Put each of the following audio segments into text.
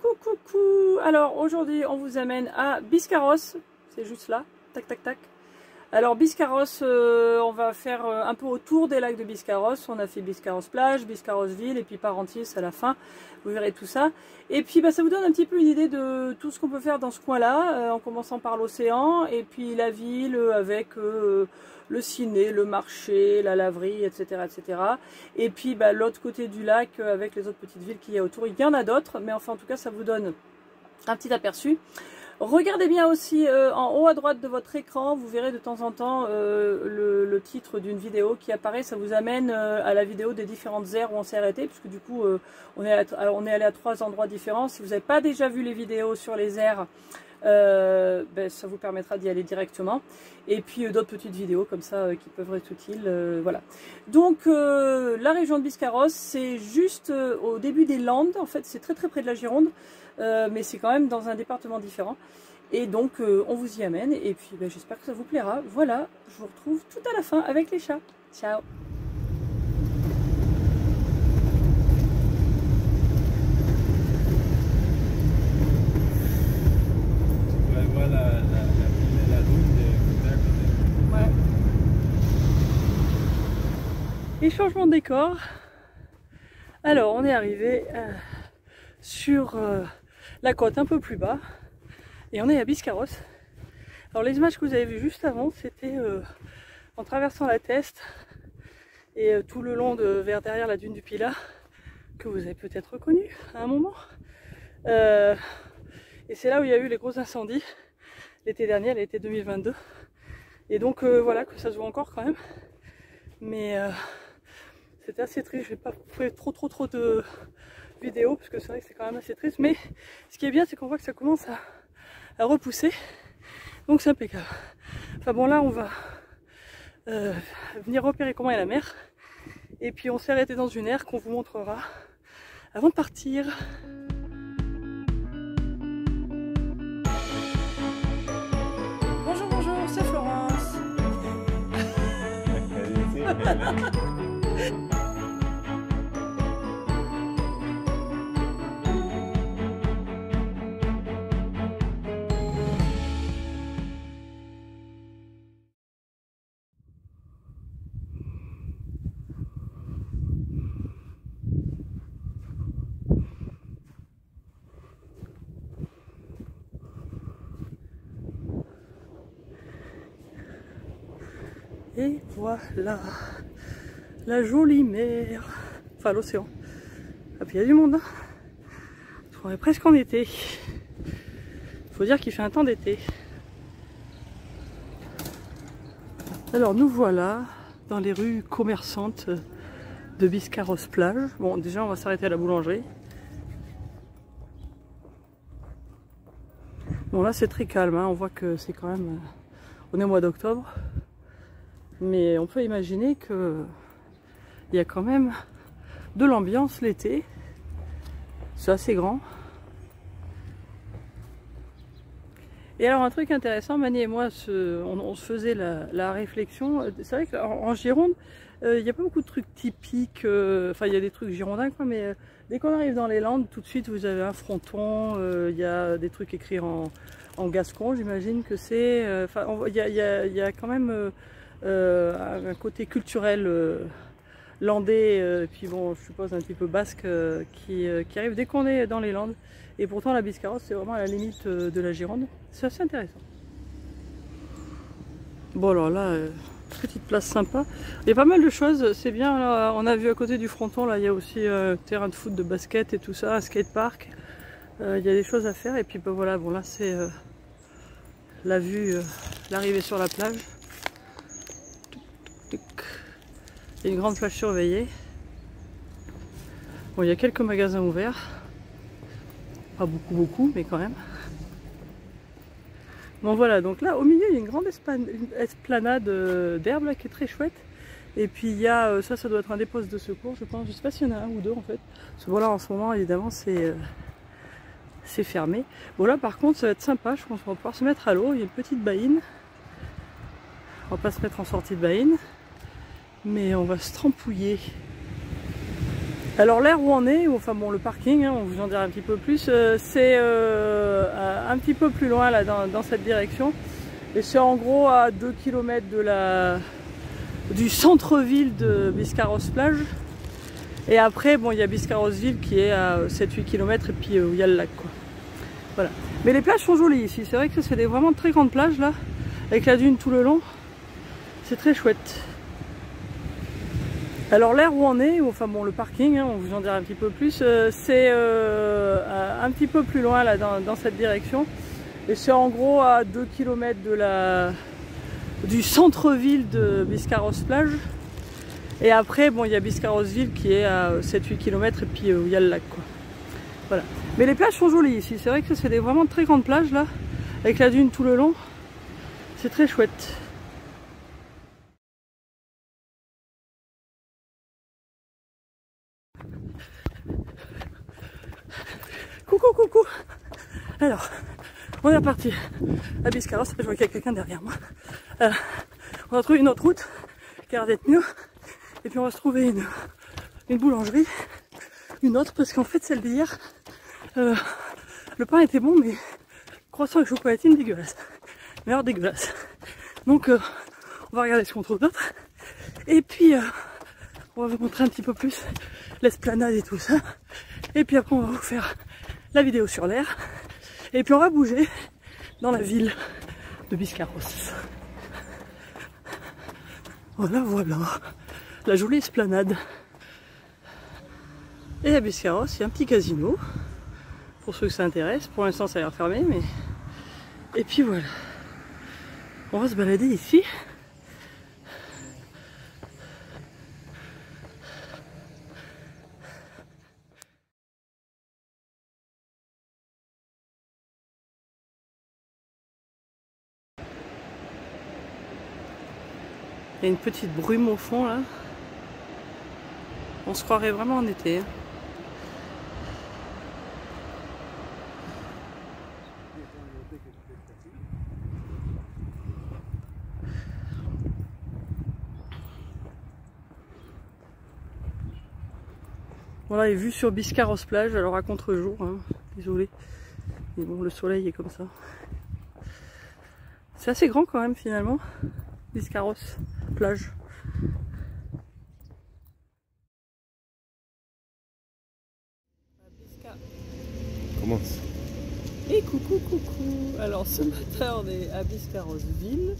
Coucou, coucou. Alors aujourd'hui on vous amène à Biscarrosse, c'est juste là, tac tac tac. Alors Biscarrosse, on va faire un peu autour des lacs de Biscarrosse. On a fait Biscarrosse plage, Biscarrosse ville et puis Parentis à la fin, vous verrez tout ça. Et puis ça vous donne un petit peu une idée de tout ce qu'on peut faire dans ce coin là, en commençant par l'océan et puis la ville avec le ciné, le marché, la laverie, etc. etc. Et puis l'autre côté du lac avec les autres petites villes qu'il y a autour. Il y en a d'autres, mais enfin en tout cas ça vous donne un petit aperçu. Regardez bien aussi en haut à droite de votre écran, vous verrez de temps en temps le titre d'une vidéo qui apparaît. Ça vous amène à la vidéo des différentes aires où on s'est arrêté, puisque du coup on est allé à 3 endroits différents. Si vous n'avez pas déjà vu les vidéos sur les aires, ça vous permettra d'y aller directement. Et puis d'autres petites vidéos comme ça qui peuvent être utiles. Voilà. Donc la région de Biscarrosse, c'est juste au début des Landes. En fait, c'est très très près de la Gironde. Mais c'est quand même dans un département différent et donc on vous y amène et puis j'espère que ça vous plaira. Voilà, je vous retrouve tout à la fin avec les chats. Ciao. Voilà la route de... Ouais. Et changement de décor. Alors on est arrivé sur la côte un peu plus bas et on est à Biscarrosse. Alors les images que vous avez vues juste avant, c'était en traversant la Teste et tout le long vers derrière la dune du Pilat, que vous avez peut-être reconnu à un moment. Et c'est là où il y a eu les gros incendies l'été dernier, l'été 2022. Et donc voilà, que ça se voit encore quand même. Mais c'était assez triste, je vais pas faire trop de vidéo parce que c'est vrai que c'est quand même assez triste, mais ce qui est bien c'est qu'on voit que ça commence à repousser, donc c'est impeccable. Enfin bon, là on va venir repérer comment est la mer et puis on s'est arrêté dans une aire qu'on vous montrera avant de partir. Bonjour, c'est Florence. Et voilà, la jolie mer, enfin l'océan. Ah puis il y a du monde, hein. On est presque en été. Faut dire qu'il fait un temps d'été. Alors nous voilà dans les rues commerçantes de Biscarrosse plage. Bon, déjà on va s'arrêter à la boulangerie. Bon là c'est très calme, hein. On voit que c'est quand même... on est au mois d'octobre. Mais on peut imaginer qu'il y a quand même de l'ambiance l'été. C'est assez grand. Et alors un truc intéressant, Mani et moi, on se faisait la réflexion. C'est vrai qu'en Gironde, il n'y a pas beaucoup de trucs typiques. Enfin, il y a des trucs girondins, quoi, mais dès qu'on arrive dans les Landes, tout de suite vous avez un fronton. Il y a des trucs écrits en gascon, j'imagine que c'est. Enfin, il y a quand même un côté culturel landais, puis bon, je suppose un petit peu basque, qui arrive dès qu'on est dans les Landes. Et pourtant la Biscarrosse c'est vraiment à la limite de la Gironde. C'est assez intéressant. Bon alors là, petite place sympa. Il y a pas mal de choses, c'est bien. Là, on a vu à côté du fronton, là il y a aussi un terrain de foot, de basket et tout ça, un skatepark. Il y a des choses à faire et puis voilà, bon là c'est la vue, l'arrivée sur la plage. Il y a une grande plage surveillée. Bon, il y a quelques magasins ouverts. Pas beaucoup, mais quand même. Bon voilà, donc là au milieu il y a une grande esplanade d'herbe qui est très chouette. Et puis il y a, ça doit être un des postes de secours, je pense. Je sais pas s'il y en a un ou deux en fait. Parce que voilà, en ce moment évidemment c'est fermé. Bon là par contre ça va être sympa, je pense qu'on va pouvoir se mettre à l'eau. Il y a une petite baïne. On va pas se mettre en sortie de baïne, mais on va se trempouiller Alors l'air où on est, enfin bon le parking, hein, on vous en dira un petit peu plus, c'est un petit peu plus loin là dans cette direction. Et c'est en gros à 2 km du centre-ville de Biscarrosse-Plage. Et après, bon, il y a Biscarrosse-Ville qui est à 7-8 km et puis où il y a le lac, quoi. Voilà. Mais les plages sont jolies ici. C'est vrai que c'est vraiment très grandes plages là, avec la dune tout le long. C'est très chouette. Alors l'air où on est, enfin bon le parking, hein, on vous en dira un petit peu plus, c'est un petit peu plus loin là dans cette direction. Et c'est en gros à 2 km du centre-ville de Biscarrosse-Plage. Et après, bon, il y a Biscarrosse-Ville qui est à 7-8 km et puis où il y a le lac, quoi. Voilà. Mais les plages sont jolies ici. C'est vrai que c'est vraiment très grandes plages là, avec la dune tout le long. C'est très chouette. Coucou, coucou. Alors, on est reparti à Biscarrosse. Je vois qu'il y a quelqu'un derrière moi. On va trouver une autre route qui a l'air d'être mieux. Et puis on va se trouver une boulangerie, une autre, parce qu'en fait celle d'hier, le pain était bon, mais croissant et chocolatine dégueulasse. Mais alors dégueulasse. Donc on va regarder ce qu'on trouve d'autre. Et puis on va vous montrer un petit peu plus l'esplanade et tout ça. Et puis après on va vous faire la vidéo sur l'air. Et puis on va bouger dans la ville de Biscarrosse. Voilà, voilà. La jolie esplanade. Et à Biscarrosse, il y a un petit casino. Pour ceux que ça intéresse. Pour l'instant, ça a l'air fermé, mais... Et puis voilà. On va se balader ici. Il y a une petite brume au fond, là. On se croirait vraiment en été. Voilà, et vue sur Biscarrosse-Plage, alors à contre-jour, hein. Désolé. Mais bon, le soleil est comme ça. C'est assez grand quand même finalement, Biscarrosse-Plage. Commence. Et coucou coucou. Alors ce matin on est à Biscarrosse-Ville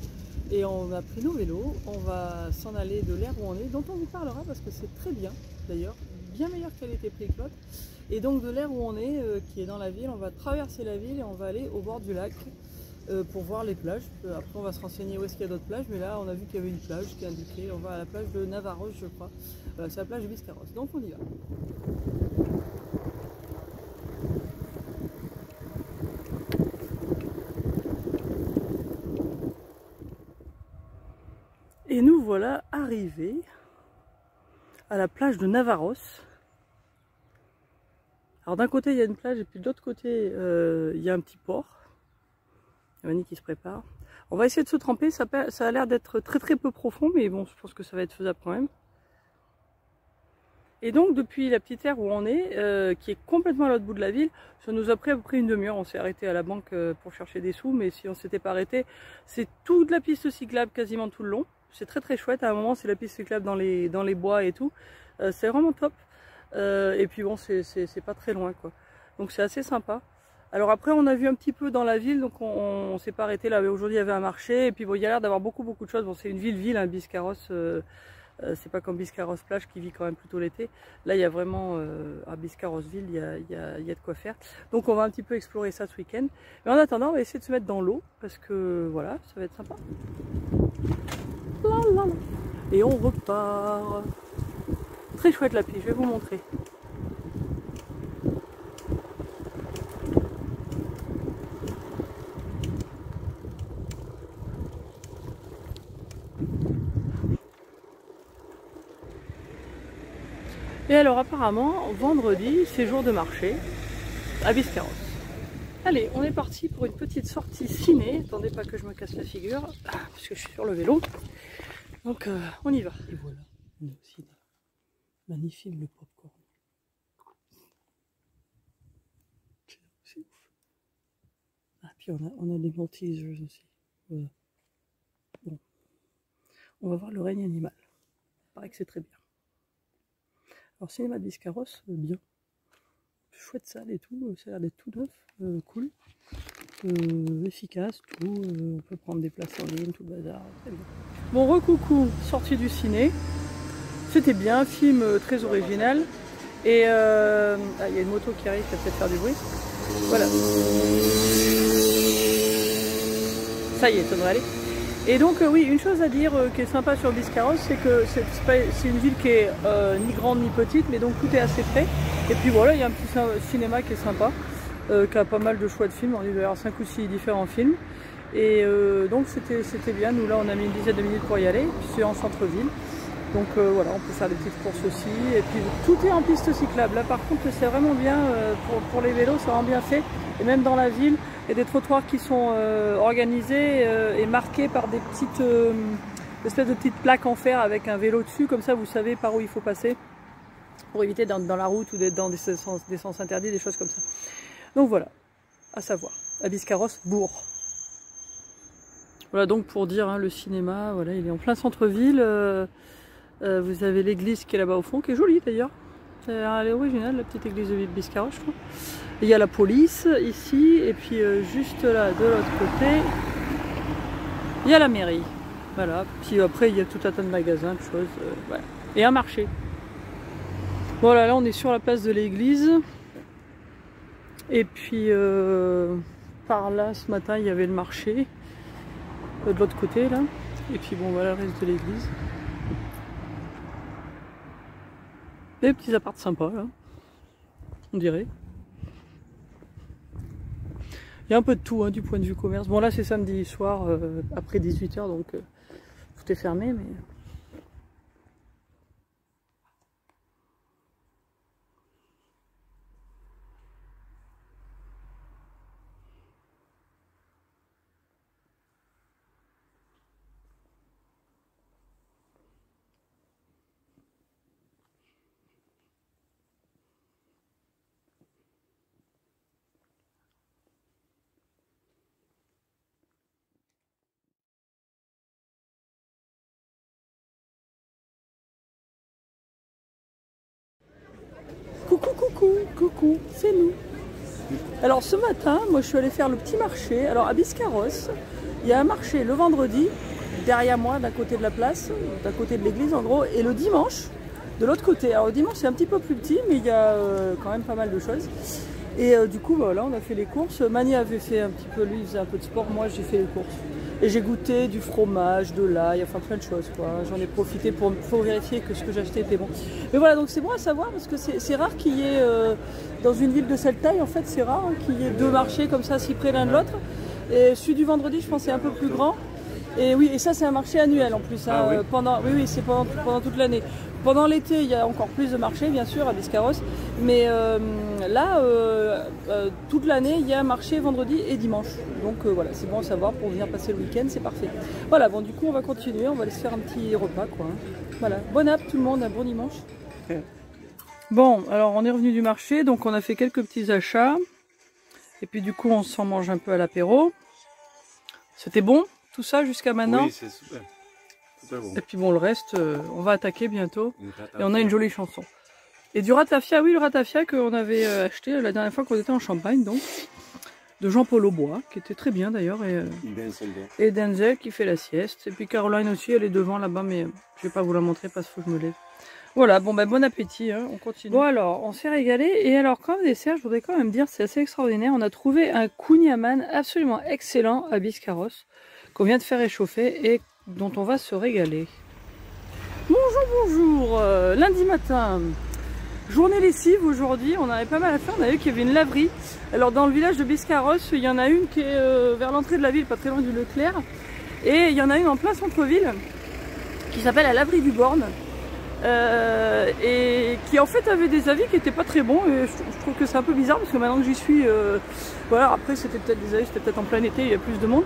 et on a pris nos vélos. On va s'en aller de l'air où on est, dont on vous parlera parce que c'est très bien d'ailleurs, bien meilleure qualité prix que l'autre. Et donc de l'air où on est, qui est dans la ville, on va traverser la ville et on va aller au bord du lac pour voir les plages. Après on va se renseigner où est-ce qu'il y a d'autres plages, mais là on a vu qu'il y avait une plage qui est indiquée. On va à la plage de Navarros je crois. C'est la plage de Biscarrosse, donc on y va. Et nous voilà arrivés à la plage de Navarros. Alors d'un côté il y a une plage et puis de l'autre côté il y a un petit port. Il y a Mani qui se prépare. On va essayer de se tremper, ça a l'air d'être très peu profond, mais bon je pense que ça va être faisable quand même. Et donc depuis la petite aire où on est, qui est complètement à l'autre bout de la ville, ça nous a pris à peu près une demi-heure. On s'est arrêté à la banque pour chercher des sous, mais si on s'était pas arrêté, c'est toute la piste cyclable quasiment tout le long. C'est très chouette, à un moment c'est la piste cyclable dans les bois et tout. C'est vraiment top. Et puis bon, c'est pas très loin quoi. Donc c'est assez sympa. Alors après on a vu un petit peu dans la ville, donc on s'est pas arrêté là. Aujourd'hui il y avait un marché, et puis bon, il y a l'air d'avoir beaucoup de choses. Bon, c'est une ville, hein, Biscarrosse. C'est pas comme Biscarrosse-Plage qui vit quand même plutôt l'été. Là il y a vraiment, à Biscarrosse-Ville, il y a de quoi faire. Donc on va un petit peu explorer ça ce week-end. Mais en attendant on va essayer de se mettre dans l'eau, parce que voilà, ça va être sympa. Et on repart. Très chouette la pluie, je vais vous montrer. Et alors apparemment, vendredi, c'est jour de marché à Biscarrosse. Allez, on est parti pour une petite sortie ciné. Attendez pas que je me casse la figure, puisque je suis sur le vélo. Donc on y va. Et voilà, on a aussi magnifique le popcorn. puis on a des Maltesers aussi. Voilà. Bon. On va voir le règne animal. Il paraît que c'est très bien. Alors cinéma de Biscarrosse, bien. Chouette salle et tout, ça a l'air d'être tout neuf, cool. Efficace, tout, on peut prendre des places en ligne, tout le bazar, très bien. Bon, recoucou, sortie du ciné. C'était bien, film très original. Et il y a une moto qui arrive, qui va peut-être faire du bruit. Voilà. Ça y est, ça devrait aller. Et donc oui, une chose à dire qui est sympa sur Biscarrosse, c'est que c'est une ville qui est ni grande ni petite, mais donc tout est assez près. Et puis voilà, il y a un petit cinéma qui est sympa, qui a pas mal de choix de films. On doit y avoir 5 ou 6 différents films. Et donc c'était bien. Nous là, on a mis une dizaine de minutes pour y aller. C'est en centre-ville. Donc voilà, on peut faire des petites courses aussi. Et puis tout est en piste cyclable. Là par contre, c'est vraiment bien pour les vélos, c'est vraiment bien fait. Et même dans la ville, il y a des trottoirs qui sont organisés et marqués par des petites espèces de petites plaques en fer avec un vélo dessus. Comme ça, vous savez par où il faut passer pour éviter d'être dans la route ou d'être dans des sens interdits, des choses comme ça. Donc voilà, à savoir. À Biscarrosse, Bourg. Voilà donc pour dire, hein, le cinéma, voilà, il est en plein centre-ville. Vous avez l'église qui est là-bas au fond, qui est jolie d'ailleurs. Elle est originale, la petite église de Biscarrosse, je trouve. Il y a la police ici, et puis juste là, de l'autre côté, il y a la mairie. Voilà, puis après il y a tout un tas de magasins, de choses, voilà. Et un marché. Voilà, là on est sur la place de l'église. Et puis par là, ce matin, il y avait le marché. De l'autre côté, là. Et puis bon, voilà le reste de l'église. Des petits apparts sympas, là, on dirait. Il y a un peu de tout, hein, du point de vue commerce. Bon, là, c'est samedi soir, après 18 h, donc tout est fermé, mais... Coucou, c'est nous. Alors ce matin, moi je suis allée faire le petit marché. Alors à Biscarrosse, il y a un marché le vendredi, derrière moi, d'un côté de la place, d'un côté de l'église en gros, et le dimanche, de l'autre côté. Alors le dimanche c'est un petit peu plus petit, mais il y a quand même pas mal de choses. Et du coup, voilà, on a fait les courses. Mani avait fait un petit peu, lui il faisait un peu de sport, moi j'ai fait les courses. Et j'ai goûté du fromage, de l'ail, enfin plein de choses, quoi. J'en ai profité pour vérifier que ce que j'achetais était bon. Mais voilà, donc c'est bon à savoir parce que c'est rare qu'il y ait, dans une ville de cette taille, en fait c'est rare, hein, qu'il y ait deux marchés comme ça si près l'un de l'autre. Et celui du vendredi, je pense, c'est un peu plus grand. Et oui, et ça c'est un marché annuel en plus, hein, oui. C'est pendant toute l'année. Pendant l'été, il y a encore plus de marchés, bien sûr, à Biscarrosse. Mais là, toute l'année, il y a un marché vendredi et dimanche. Donc voilà, c'est bon à savoir pour venir passer le week-end, c'est parfait. Voilà, bon, du coup, on va continuer, on va aller se faire un petit repas, quoi. Hein. Voilà, bon app tout le monde, un bon dimanche. Bon, alors on est revenu du marché, donc on a fait quelques petits achats. Et puis du coup, on s'en mange un peu à l'apéro. C'était bon, tout ça, jusqu'à maintenant? Oui, c'est super. Bon. Et puis bon, le reste, on va attaquer bientôt. Et on a une jolie chanson. Et du ratafia, oui, le ratafia qu'on avait acheté la dernière fois qu'on était en Champagne, donc, de Jean-Paul Aubois, qui était très bien d'ailleurs. Et Denzel qui fait la sieste. Et puis Caroline aussi, elle est devant là-bas, mais je vais pas vous la montrer parce qu'il faut que je me lève. Voilà, bon ben bon appétit, hein, on continue. Bon alors, on s'est régalé. Et alors, comme dessert, je voudrais quand même dire, c'est assez extraordinaire. On a trouvé un kouign-amann absolument excellent à Biscarrosse, qu'on vient de faire réchauffer et dont on va se régaler. Bonjour, lundi matin, journée lessive aujourd'hui, on avait pas mal à faire, on a vu qu'il y avait une laverie. Alors dans le village de Biscarrosse, il y en a une qui est vers l'entrée de la ville, pas très loin du Leclerc, et il y en a une en plein centre-ville, qui s'appelle la laverie du Borne. et qui en fait avait des avis qui n'étaient pas très bons, et je trouve que c'est un peu bizarre parce que maintenant que j'y suis, voilà, après c'était peut-être des avis, c'était peut-être en plein été, il y a plus de monde,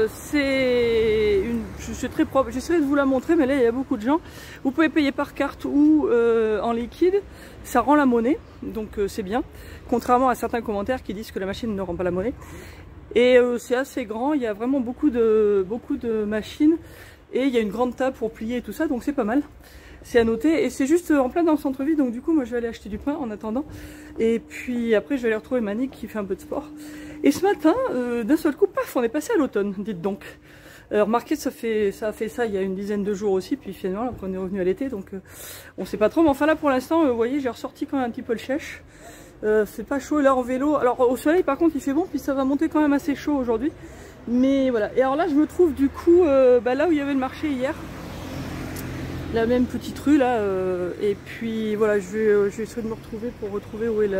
c'est très propre. J'essaierai de vous la montrer, mais là il y a beaucoup de gens. Vous pouvez payer par carte ou en liquide, ça rend la monnaie, donc c'est bien, contrairement à certains commentaires qui disent que la machine ne rend pas la monnaie. Et c'est assez grand, il y a vraiment beaucoup de machines, et il y a une grande table pour plier et tout ça, donc c'est pas mal. C'est à noter, et c'est juste en plein dans le centre-ville, donc du coup moi je vais aller acheter du pain en attendant, et puis après je vais aller retrouver Manique qui fait un peu de sport. Et ce matin, d'un seul coup, paf, on est passé à l'automne, dites donc. Remarquez, ça a fait ça il y a une dizaine de jours aussi, puis finalement après on est revenu à l'été, donc on sait pas trop, mais enfin là pour l'instant, vous voyez, j'ai ressorti quand même un petit peu le chèche. C'est pas chaud là en vélo, alors au soleil par contre il fait bon, puis ça va monter quand même assez chaud aujourd'hui. Mais voilà, et alors là je me trouve du coup là où il y avait le marché hier, la même petite rue là, et puis voilà, je vais essayer de me retrouver pour retrouver où est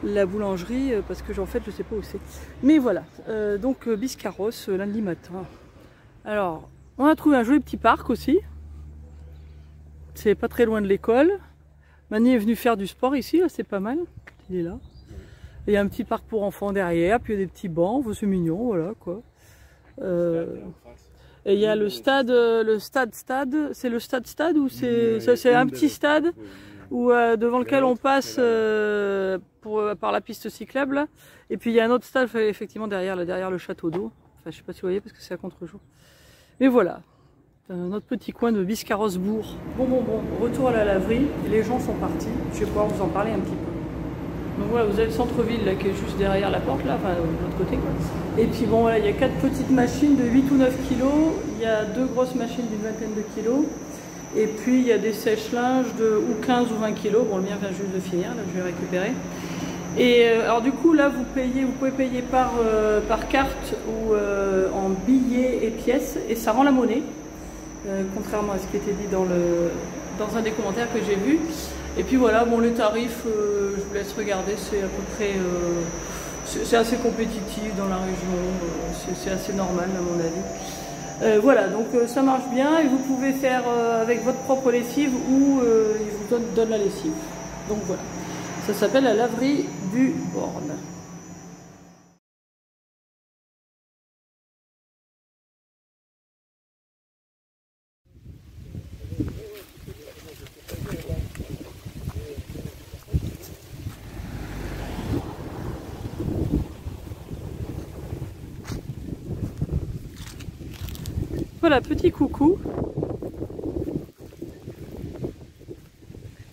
la boulangerie, parce que en fait je sais pas où c'est. Mais voilà, donc Biscarrosse lundi matin. Alors on a trouvé un joli petit parc aussi, c'est pas très loin de l'école. Mani est venu faire du sport ici, c'est pas mal, il est là. Il y a un petit parc pour enfants derrière, puis il y a des petits bancs, c'est mignon, voilà quoi. Et il y a le stade, c'est le stade ou c'est un petit stade où, devant lequel on passe par la piste cyclable là. Et puis il y a un autre stade effectivement derrière le château d'eau. Enfin je sais pas si vous voyez parce que c'est à contre-jour. Mais voilà, notre petit coin de Biscarrosse-Bourg. Bon, retour à la laverie, les gens sont partis, je vais pouvoir vous en parler un petit peu. Donc voilà, vous avez le centre-ville là qui est juste derrière la porte là, enfin de l'autre côté quoi. Et puis bon voilà, il y a 4 petites machines de 8 ou 9 kg, il y a 2 grosses machines d'une vingtaine de kilos, et puis il y a des sèche-linges de ou 15 ou 20 kg, bon le mien vient juste de finir, là je vais récupérer. Et alors du coup là vous pouvez payer par carte ou en billets et pièces, et ça rend la monnaie, contrairement à ce qui était dit dans un des commentaires que j'ai vu. Et puis voilà, bon les tarifs, je vous laisse regarder, c'est à peu près, c'est assez compétitif dans la région, c'est assez normal à mon avis. Voilà, donc ça marche bien, et vous pouvez faire avec votre propre lessive ou ils vous donnent la lessive. Donc voilà, ça s'appelle la laverie du Born. Voilà, petit coucou.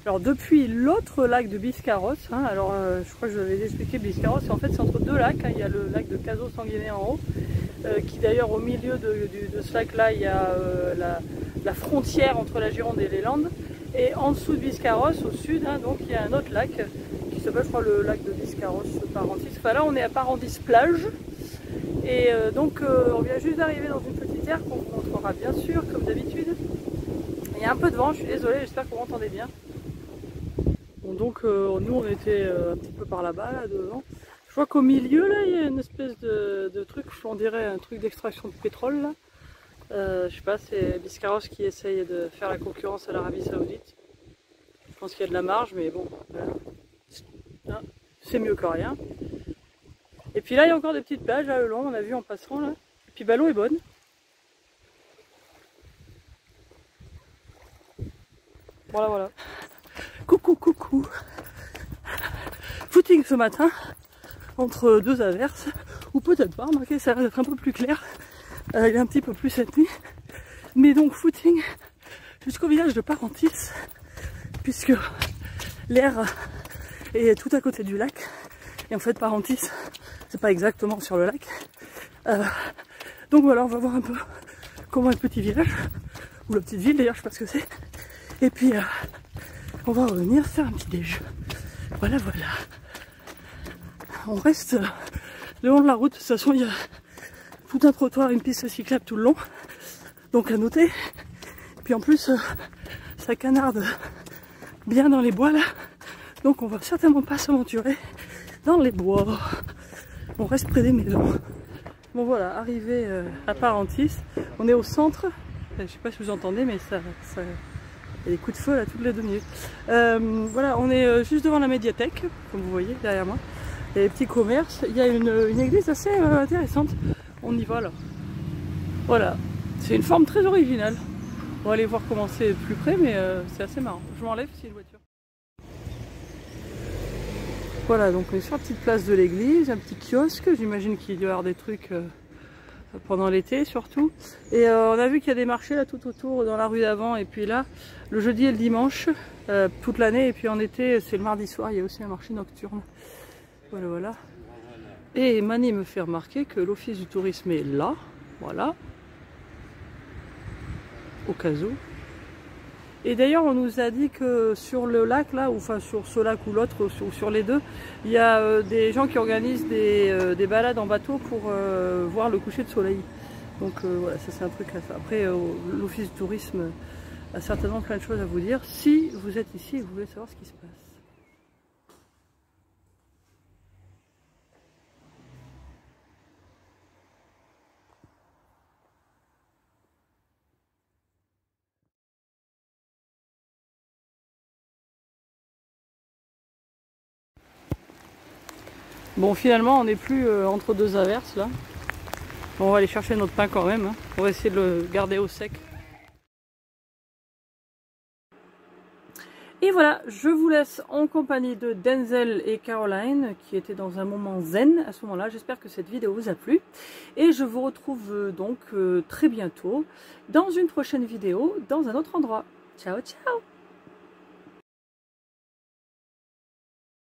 Alors depuis l'autre lac de Biscarrosse, hein, alors je crois que je vous avais expliqué, Biscarrosse, en fait c'est entre deux lacs, hein, il y a le lac de Cazaux-Sanguinet en haut, qui d'ailleurs au milieu de ce lac là il y a la frontière entre la Gironde et les Landes, et en dessous de Biscarrosse, au sud, hein, donc il y a un autre lac qui s'appelle je crois le lac de Biscarrosse-Parentis. Enfin là on est à Parentis plage, et donc on vient juste d'arriver dans une petite aire qu'on vous montrera bien sûr comme d'habitude. Il y a un peu de vent, je suis désolée, j'espère que vous m'entendez bien. Bon, donc nous on était un petit peu par là-bas, là devant. Je vois qu'au milieu là il y a une espèce de truc, on dirait un truc d'extraction de pétrole là. Je sais pas, c'est Biscarrosse qui essaye de faire la concurrence à l'Arabie Saoudite. Je pense qu'il y a de la marge, mais bon, voilà. C'est mieux que rien. Et puis là il y a encore des petites plages à Eulon, on a vu en passant là. Et puis l'eau est bonne. Voilà, voilà. Coucou. Footing ce matin, entre deux averses, ou peut-être pas, remarquez, ça va être un peu plus clair. Il est un petit peu plus cette nuit. Mais donc footing jusqu'au village de Parentis, puisque l'air est tout à côté du lac. Et en fait Parentis, c'est pas exactement sur le lac. Donc voilà, on va voir un peu comment est le petit village, ou la petite ville d'ailleurs, je sais pas ce que c'est. Et puis on va revenir faire un petit déj. Voilà. On reste le long de la route. De toute façon, il y a tout un trottoir, une piste cyclable tout le long. Donc à noter. Puis en plus, ça canarde bien dans les bois là. Donc on va certainement pas s'aventurer dans les bois. On reste près des maisons. Bon voilà, arrivé à Parentis. On est au centre. Je sais pas si vous entendez, mais il y a des coups de feu là toutes les 2 minutes. Voilà, on est juste devant la médiathèque, comme vous voyez derrière moi. Il y a des petits commerces. Il y a une église assez intéressante. On y va là. Voilà, c'est une forme très originale. On va aller voir comment c'est de plus près, mais c'est assez marrant. Je m'enlève, c'est une voiture. Voilà, donc on est sur la petite place de l'église, un petit kiosque. J'imagine qu'il doit y avoir des trucs pendant l'été surtout. Et on a vu qu'il y a des marchés là tout autour dans la rue d'avant. Et puis là, le jeudi et le dimanche, toute l'année. Et puis en été, c'est le mardi soir, il y a aussi un marché nocturne. Voilà, voilà. Et Mani me fait remarquer que l'office du tourisme est là. Voilà. Au cas où. Et d'ailleurs on nous a dit que sur le lac là, ou enfin sur ce lac ou l'autre, ou sur les deux, il y a des gens qui organisent des balades en bateau pour voir le coucher de soleil. Donc voilà, ça c'est un truc à faire. Après l'office du tourisme a certainement plein de choses à vous dire si vous êtes ici et que vous voulez savoir ce qui se passe. Bon, finalement on n'est plus entre deux averses là. Bon, on va aller chercher notre pain quand même, hein. On va essayer de le garder au sec. Et voilà, je vous laisse en compagnie de Denzel et Caroline qui étaient dans un moment zen à ce moment-là. J'espère que cette vidéo vous a plu. Et je vous retrouve donc très bientôt dans une prochaine vidéo dans un autre endroit. Ciao, ciao!